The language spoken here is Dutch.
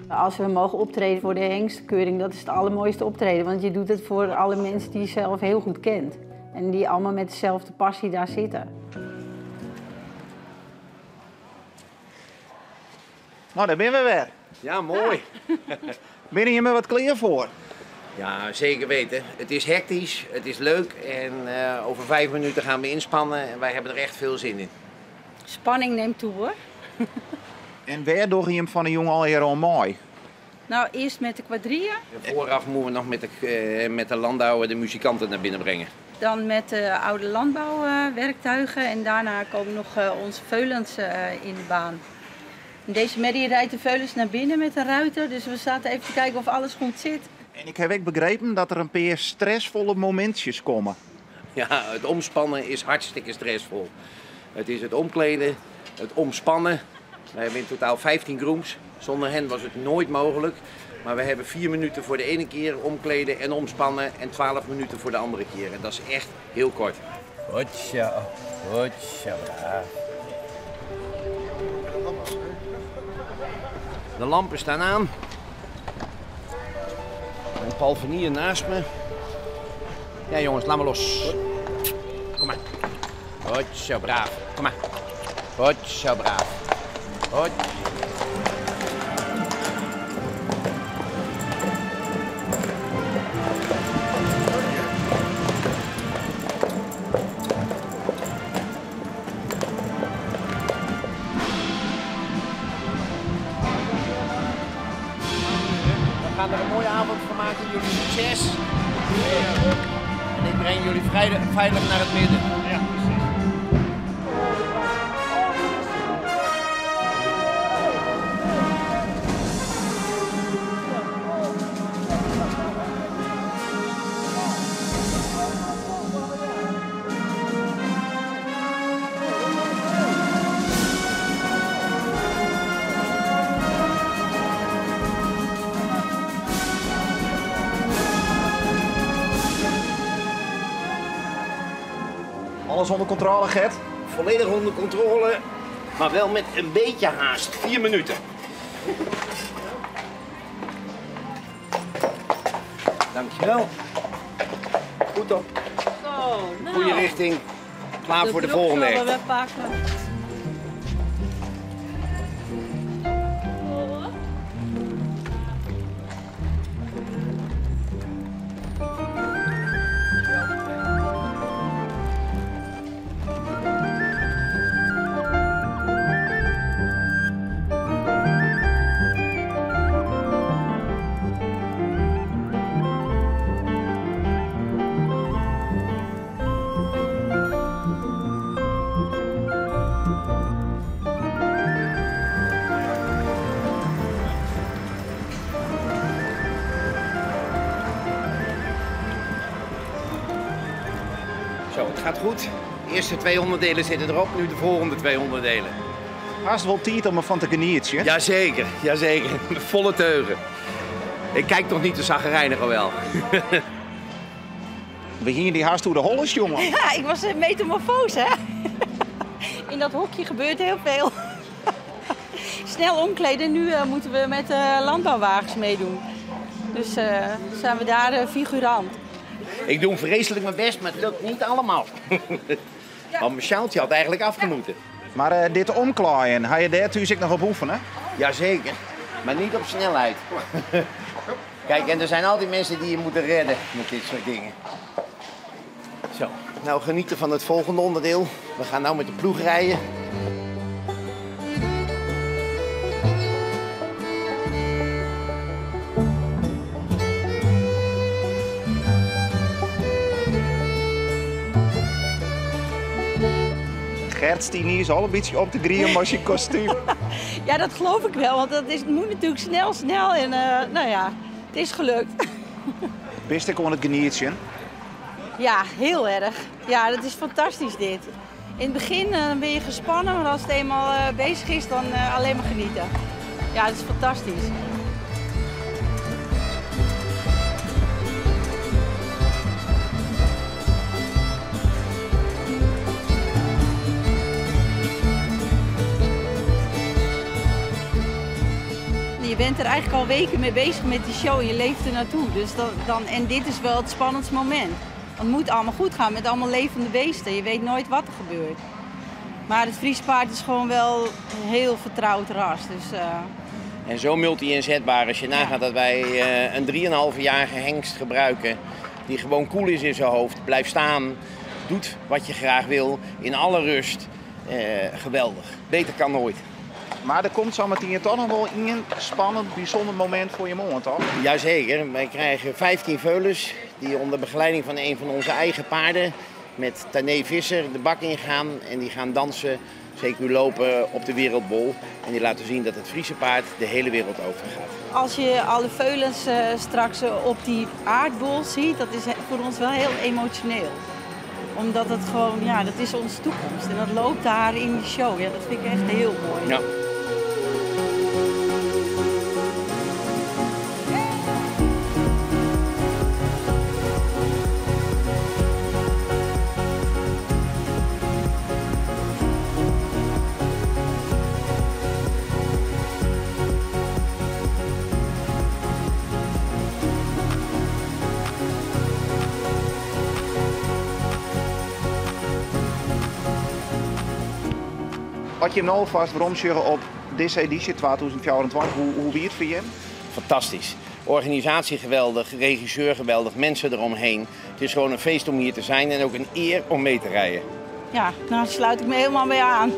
Als we mogen optreden voor de hengstkeuring, dat is het allermooiste optreden. Want je doet het voor alle mensen die je zelf heel goed kent. En die allemaal met dezelfde passie daar zitten. Nou, daar ben we weer. Ja, mooi. Ben je hier met wat kleren voor? Ja, zeker weten. Het is hectisch, het is leuk en over 5 minuten gaan we inspannen en wij hebben er echt veel zin in. Spanning neemt toe, hoor. En waar doe je hem van een jongen al hier al mooi? Nou, eerst met de quadrilla. Vooraf moeten we nog met de landouwer de muzikanten naar binnen brengen. Dan met de oude landbouwwerktuigen. En daarna komen nog onze veulens in de baan. En deze Maddie rijdt de veulens naar binnen met een ruiter. Dus we zaten even te kijken of alles goed zit. En ik heb ook begrepen dat er een paar stressvolle momentjes komen. Ja, het omspannen is hartstikke stressvol. Het is het omkleden, het omspannen. We hebben in totaal 15 grooms. Zonder hen was het nooit mogelijk. Maar we hebben 4 minuten voor de ene keer omkleden en omspannen en 12 minuten voor de andere keer. En dat is echt heel kort. Goed zo, braaf. De lampen staan aan. En Paul Vernier naast me. Ja jongens, laat maar los. Kom maar. Goed zo, braaf. Kom maar. Goed zo, braaf. Goed. We gaan er een mooie avond van maken. Jullie succes. En ik breng jullie veilig naar het midden. Ja, precies. Alles onder controle, Gert? Volledig onder controle, maar wel met een beetje haast. 4 minuten. Dankjewel. Goed op. Zo, nou. Goede richting. Klaar voor de volgende act. Wegpakken. Zo, het gaat goed. De eerste 2 onderdelen zitten erop, nu de volgende 2 onderdelen. Haast wel tijd om ervan te genieten. Jazeker, jazeker. Met volle teugen. Ik kijk toch niet te zaggerijnig wel. We gingen die haast door de holles, jongen. Ja, ik was een metamorfose, hè. In dat hokje gebeurt heel veel. Snel omkleden, nu moeten we met landbouwwagens meedoen. Dus zijn we daar figurant. Ik doe vreselijk mijn best, maar het lukt niet allemaal. Want mijn sjaaltje had eigenlijk afgemoeten. Maar dit omklaaien, ga je daar thuis ook nog op oefenen? Jazeker, maar niet op snelheid. Kijk, en er zijn altijd mensen die je moeten redden met dit soort dingen. Zo, nou genieten van het volgende onderdeel. We gaan nou met de ploeg rijden. Gert die is al een beetje op de grieën met zijn kostuum. Ja, dat geloof ik wel, want het moet natuurlijk snel en nou ja, het is gelukt. Best ik kon het genieten. Ja, heel erg. Ja, dat is fantastisch dit. In het begin ben je gespannen, maar als het eenmaal bezig is, dan alleen maar genieten. Ja, dat is fantastisch. Je bent er eigenlijk al weken mee bezig met die show en je leeft er naartoe. Dus en dit is wel het spannendste moment. Want het moet allemaal goed gaan met allemaal levende beesten. Je weet nooit wat er gebeurt. Maar het Friese paard is gewoon wel een heel vertrouwd ras. Dus, En zo multi-inzetbaar als je nagaat dat wij een 3,5-jarige hengst gebruiken. Die gewoon cool is in zijn hoofd, blijft staan, doet wat je graag wil, in alle rust. Geweldig. Beter kan nooit. Maar er komt zo meteen toch nog wel een spannend, bijzonder moment voor je mond, toch? Jazeker, wij krijgen 15 veulens die onder begeleiding van een van onze eigen paarden met Tané Visser de bak ingaan en die gaan dansen, CQ lopen op de wereldbol. En die laten zien dat het Friese paard de hele wereld overgaat. Als je alle veulens straks op die aardbol ziet, dat is voor ons wel heel emotioneel. Omdat het gewoon, ja, dat is onze toekomst. En dat loopt daar in die show. Ja, dat vind ik echt heel mooi. Ja. Wat je nou vast rondscheren op deze editie 2024, hoe wie het voor je? Fantastisch. Organisatie geweldig, regisseur geweldig, mensen eromheen. Het is gewoon een feest om hier te zijn en ook een eer om mee te rijden. Ja, daar sluit ik me helemaal bij aan.